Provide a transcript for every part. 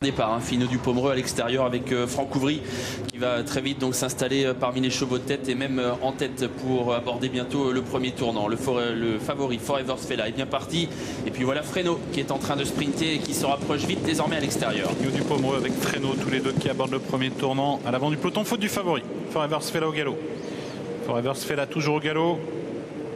Départ, Finot du Pomereux à l'extérieur avec Franck Ouvry qui va très vite donc s'installer parmi les chevaux de tête et même en tête pour aborder bientôt le premier tournant. Le favori Forever Sfella est bien parti et puis voilà Freno qui est en train de sprinter et qui se rapproche vite désormais à l'extérieur. Finot du Pomereux avec Freno, tous les deux qui abordent le premier tournant à l'avant du peloton, faute du favori. Forever Sfella au galop. Forever Sfella toujours au galop,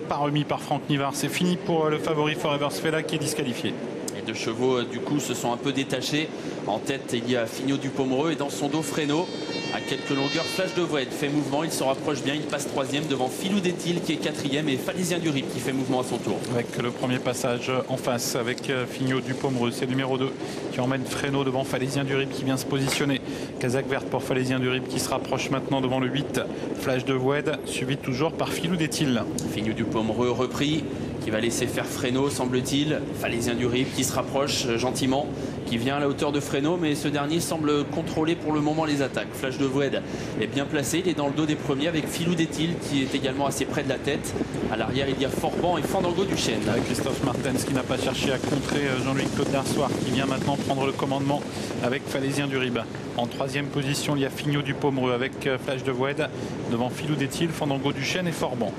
pas remis par Franck Nivard. C'est fini pour le favori Forever Sfella qui est disqualifié. Les deux chevaux du coup se sont un peu détachés. En tête il y a Finot du Pomereux et dans son dos Freno. À quelques longueurs, Flash de Voed fait mouvement, il se rapproche bien, il passe troisième devant Filou d'Etil qui est quatrième et Phalésien du Rip qui fait mouvement à son tour. Avec le premier passage en face avec Finot du Pomereux, c'est le numéro 2 qui emmène Freno devant Phalésien du Rip qui vient se positionner. Casaque verte pour Phalésien du Rip qui se rapproche maintenant devant le 8, Flash de Voed, suivi toujours par Filou d'Etil. Finot du Pomereux repris, qui va laisser faire Freno semble-t-il. Phalésien du Rip qui se rapproche gentiment, qui vient à la hauteur de Freno, mais ce dernier semble contrôler pour le moment les attaques. Flash de Voed est bien placé, il est dans le dos des premiers avec Filou d'Etil qui est également assez près de la tête. À l'arrière il y a Forban et Fandango du Chêne. Avec Christophe Martens qui n'a pas cherché à contrer Jean-Louis Claude Darsoir qui vient maintenant prendre le commandement avec Phalésien du Rib. En troisième position il y a Finot du Pomereux avec Flash de Voed devant Filou d'Etil, Fandango du Chêne et Forban.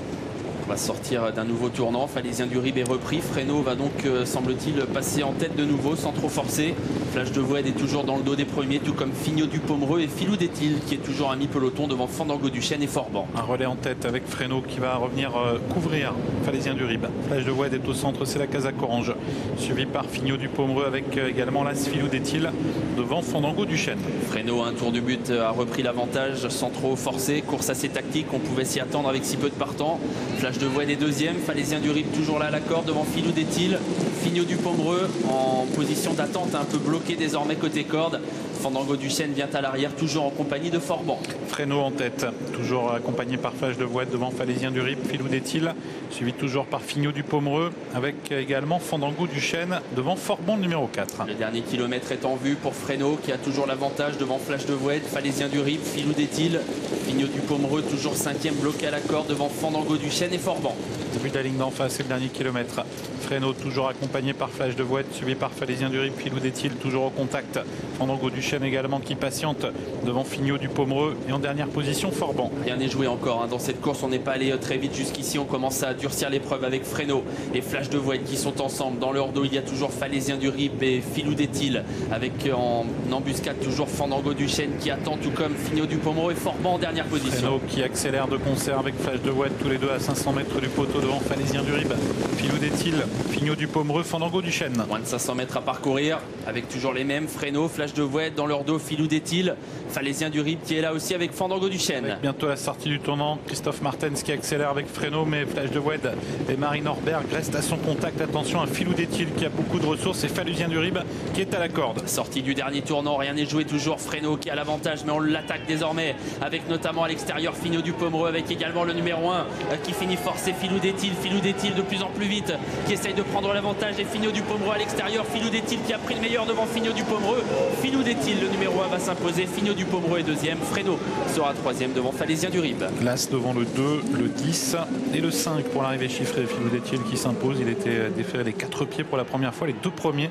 On va sortir d'un nouveau tournant, Phalésien du Rib est repris, Freno va donc semble-t-il passer en tête de nouveau sans trop forcer. Flash de Voed est toujours dans le dos des premiers, tout comme Finot du Pomereux et Filou d'Etil qui est toujours à mi-peloton devant Fandango du Chêne et Forban. Un relais en tête avec Freno qui va revenir couvrir Phalésien du Rib. Flash de Voed est au centre, c'est la casaque orange, suivi par Finot du Pomereux avec également l'As Filou d'Etil devant Fandango du Chêne. Freno, un tour du but, a repris l'avantage sans trop forcer, course assez tactique, on pouvait s'y attendre avec si peu de partants. Flash de Voed est deuxième, Phalésien du Rib toujours là à la corde devant Filou d'Etil. Finot du Pomereux en position d'attente, un peu bloqué désormais côté corde. Fandango du Chêne vient à l'arrière, toujours en compagnie de Forban. Freno en tête, toujours accompagné par Flash de Voed devant Phalésien du Rib, Filou d'Etil, suivi toujours par Finot du Pomereux, avec également Fandango du Chêne devant Forban numéro 4. Le dernier kilomètre est en vue pour Freno qui a toujours l'avantage devant Flash de Voed, Phalésien du Rib, Filou d'Etil. Finot du Pomereux toujours cinquième, bloqué à la corde devant Fandango du Chêne et Forban. Début de la ligne d'en face, c'est le dernier kilomètre. Freno toujours accompagné par Flash de Voed, suivi par Phalésien du Rib, Filou d'Etil toujours au contact. Fandango du Chêne également qui patiente devant Finot du Pomereux et en dernière position Forban. Rien n'est joué encore dans cette course, on n'est pas allé très vite jusqu'ici, on commence à durcir l'épreuve avec Freno et Flash de Voed qui sont ensemble. Dans leur dos il y a toujours Phalésien du Rib et Filou d'Etil avec en embuscade toujours Fandango du Chêne qui attend, tout comme Finot du Pomereux et Forban en dernière position. Freno qui accélère de concert avec Flash de Voed, tous les deux à 500 mètres du poteau devant Phalésien du Rib, Filou d'Etil, Finot du Pomereux, Fandango du Chêne. Moins de 500 mètres à parcourir avec toujours les mêmes, Freno, Flash de Voed, dans leur dos Filou d'Etil, Phalésien du Rib qui est là aussi avec Fandango du Chêne. Avec bientôt la sortie du tournant, Christophe Martens qui accélère avec Freno, mais Flash de Voed et Marie Norberg restent à son contact. Attention à Filou d'Etil qui a beaucoup de ressources et Phalésien du Rib qui est à la corde. Sortie du dernier tournant, rien n'est joué, toujours Freno qui a l'avantage, mais on l'attaque désormais avec notamment à l'extérieur Finot du Pomereux avec également le numéro 1 qui finit forcer Filou d'Etil de plus en plus vite qui essaye de prendre l'avantage et Finot du Pomereux à l'extérieur, Filou d'Etil qui a pris le meilleur devant Finot du Pomereux. Filou d'Etil le numéro 1 va s'imposer, Finot du Pomereux est deuxième, Freno sera troisième devant Phalésien du Rib. L'As devant le 2, le 10 et le 5 pour l'arrivée chiffrée. Filou d'Etil qui s'impose, il était déféré des 4 pieds pour la première fois, les deux premiers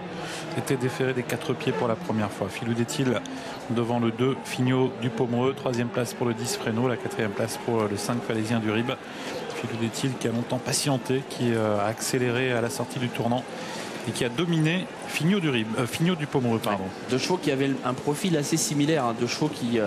étaient déférés des 4 pieds pour la première fois. Filou d'Etil devant le 2, Finot du Pomereux, troisième place pour le 10 Freno, la quatrième place pour le 5 Phalésien du Rib. Filou d'Etil qui a longtemps patienté, qui a accéléré à la sortie du tournant et qui a dominé Finot du Pomereux. Pardon. Deux chevaux qui avaient un profil assez similaire, deux chevaux qui